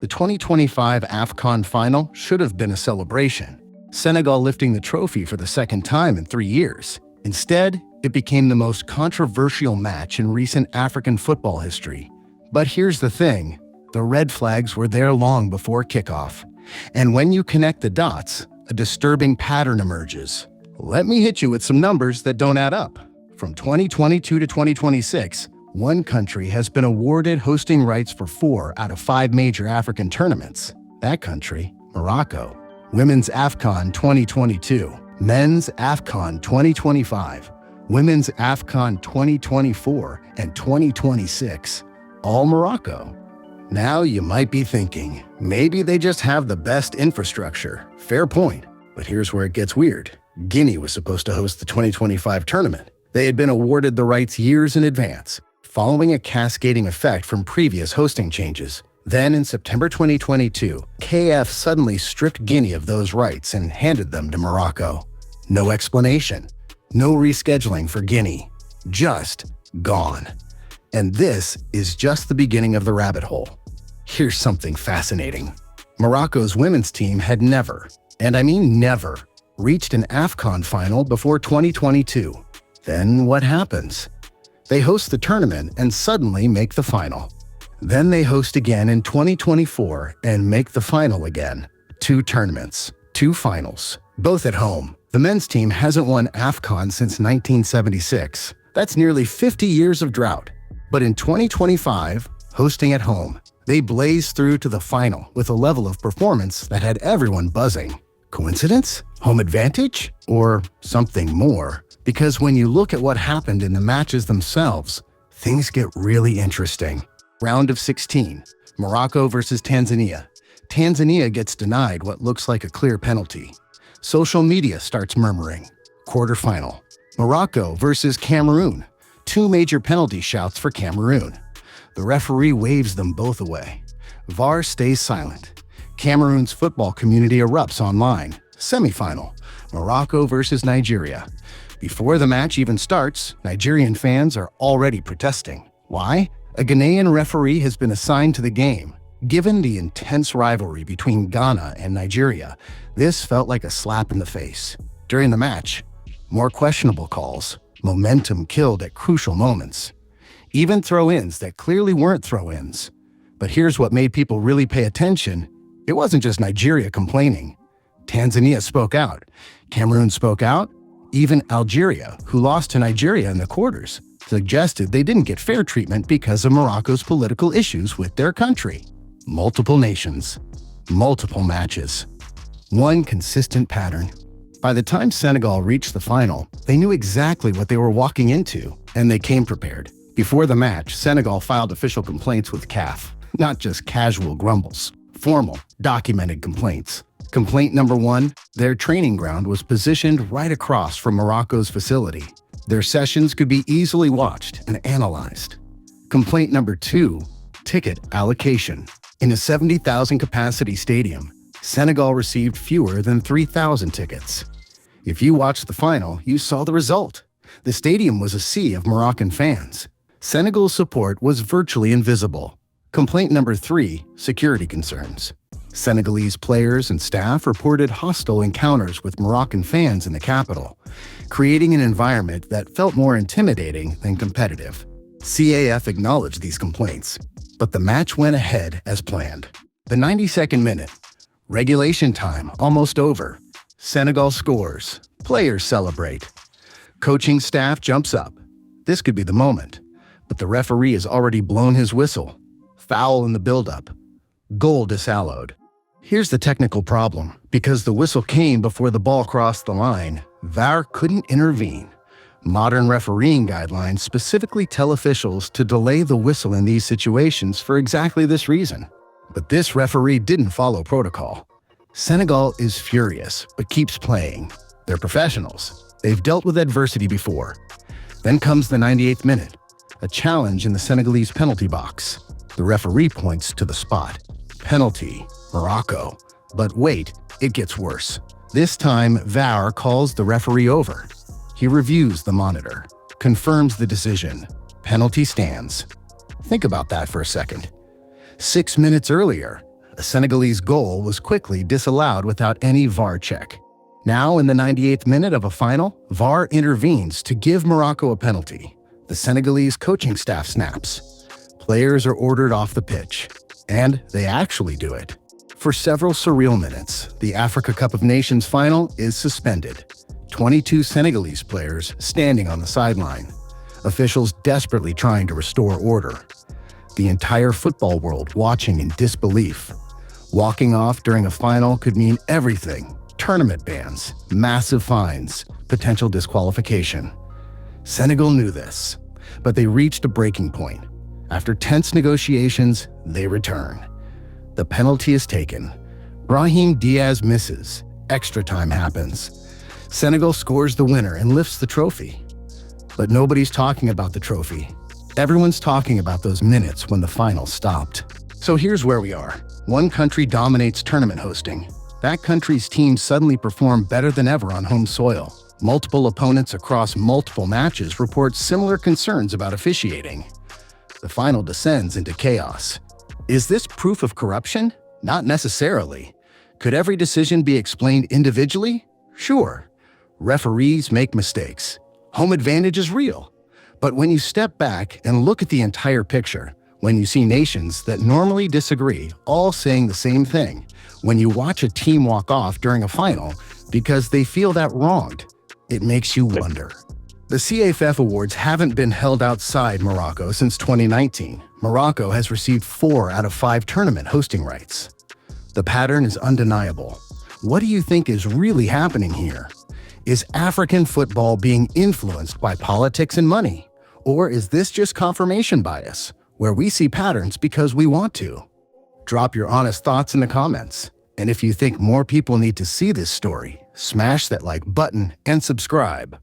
The 2025 AFCON final should have been a celebration, Senegal lifting the trophy for the second time in 3 years. Instead, it became the most controversial match in recent African football history. But here's the thing, the red flags were there long before kickoff. And when you connect the dots, a disturbing pattern emerges. Let me hit you with some numbers that don't add up. From 2022 to 2026, one country has been awarded hosting rights for 4 out of 5 major African tournaments. That country, Morocco. Women's AFCON 2022, Men's AFCON 2025, Women's AFCON 2024, and 2026. All Morocco. Now you might be thinking, maybe they just have the best infrastructure. Fair point. But here's where it gets weird. Guinea was supposed to host the 2025 tournament. They had been awarded the rights years in advance, following a cascading effect from previous hosting changes. Then in September 2022, KF suddenly stripped Guinea of those rights and handed them to Morocco. No explanation. No rescheduling for Guinea. Just gone. And this is just the beginning of the rabbit hole. Here's something fascinating. Morocco's women's team had never, and I mean never, reached an AFCON final before 2022. Then what happens? They host the tournament and suddenly make the final. Then they host again in 2024 and make the final again. 2 tournaments, 2 finals, both at home. The men's team hasn't won AFCON since 1976. That's nearly 50 years of drought. But in 2025, hosting at home, they blazed through to the final with a level of performance that had everyone buzzing. Coincidence? Home advantage? Or something more? Because when you look at what happened in the matches themselves, things get really interesting. Round of 16, Morocco versus Tanzania. Tanzania gets denied what looks like a clear penalty. Social media starts murmuring. Quarterfinal, Morocco versus Cameroon. 2 major penalty shouts for Cameroon. The referee waves them both away. VAR stays silent. Cameroon's football community erupts online. Semifinal, Morocco versus Nigeria. Before the match even starts, Nigerian fans are already protesting. Why? A Ghanaian referee has been assigned to the game. Given the intense rivalry between Ghana and Nigeria, this felt like a slap in the face. During the match, more questionable calls, momentum killed at crucial moments. Even throw-ins that clearly weren't throw-ins. But here's what made people really pay attention. It wasn't just Nigeria complaining. Tanzania spoke out. Cameroon spoke out. Even Algeria, who lost to Nigeria in the quarters, suggested they didn't get fair treatment because of Morocco's political issues with their country. Multiple nations, multiple matches, one consistent pattern. By the time Senegal reached the final, they knew exactly what they were walking into, and they came prepared. Before the match, Senegal filed official complaints with CAF, not just casual grumbles, formal, documented complaints. Complaint number 1, their training ground was positioned right across from Morocco's facility. Their sessions could be easily watched and analyzed. Complaint number 2, ticket allocation. In a 70,000 capacity stadium, Senegal received fewer than 3,000 tickets. If you watched the final, you saw the result. The stadium was a sea of Moroccan fans. Senegal's support was virtually invisible. Complaint number 3, security concerns. Senegalese players and staff reported hostile encounters with Moroccan fans in the capital, creating an environment that felt more intimidating than competitive. CAF acknowledged these complaints, but the match went ahead as planned. The 92nd minute, regulation time almost over. Senegal scores, players celebrate. Coaching staff jumps up. This could be the moment, but the referee has already blown his whistle. Foul in the buildup. Goal disallowed. Here's the technical problem. Because the whistle came before the ball crossed the line, VAR couldn't intervene. Modern refereeing guidelines specifically tell officials to delay the whistle in these situations for exactly this reason. But this referee didn't follow protocol. Senegal is furious, but keeps playing. They're professionals. They've dealt with adversity before. Then comes the 98th minute, a challenge in the Senegalese penalty box. The referee points to the spot. Penalty, Morocco. But wait, it gets worse. This time, VAR calls the referee over. He reviews the monitor, confirms the decision. Penalty stands. Think about that for a second. 6 minutes earlier, A Senegalese goal was quickly disallowed without any VAR check. Now, in the 98th minute of a final, VAR intervenes to give Morocco a penalty. The Senegalese coaching staff snaps. Players are ordered off the pitch. And they actually do it. For several surreal minutes, the Africa Cup of Nations final is suspended. 22 Senegalese players standing on the sideline. Officials desperately trying to restore order. The entire football world watching in disbelief. Walking off during a final could mean everything. Tournament bans, massive fines, potential disqualification. Senegal knew this, but they reached a breaking point. After tense negotiations, they return. The penalty is taken. Brahim Diaz misses. Extra time happens. Senegal scores the winner and lifts the trophy. But nobody's talking about the trophy. Everyone's talking about those minutes when the final stopped. So here's where we are. One country dominates tournament hosting. That country's team suddenly perform better than ever on home soil. Multiple opponents across multiple matches report similar concerns about officiating. The final descends into chaos. Is this proof of corruption? Not necessarily. Could every decision be explained individually? Sure. Referees make mistakes. Home advantage is real. But when you step back and look at the entire picture, when you see nations that normally disagree all saying the same thing, when you watch a team walk off during a final because they feel that wronged, it makes you wonder. The CAF Awards haven't been held outside Morocco since 2019. Morocco has received 4 out of 5 tournament hosting rights. The pattern is undeniable. What do you think is really happening here? Is African football being influenced by politics and money? Or is this just confirmation bias, where we see patterns because we want to? Drop your honest thoughts in the comments. And if you think more people need to see this story, smash that like button and subscribe.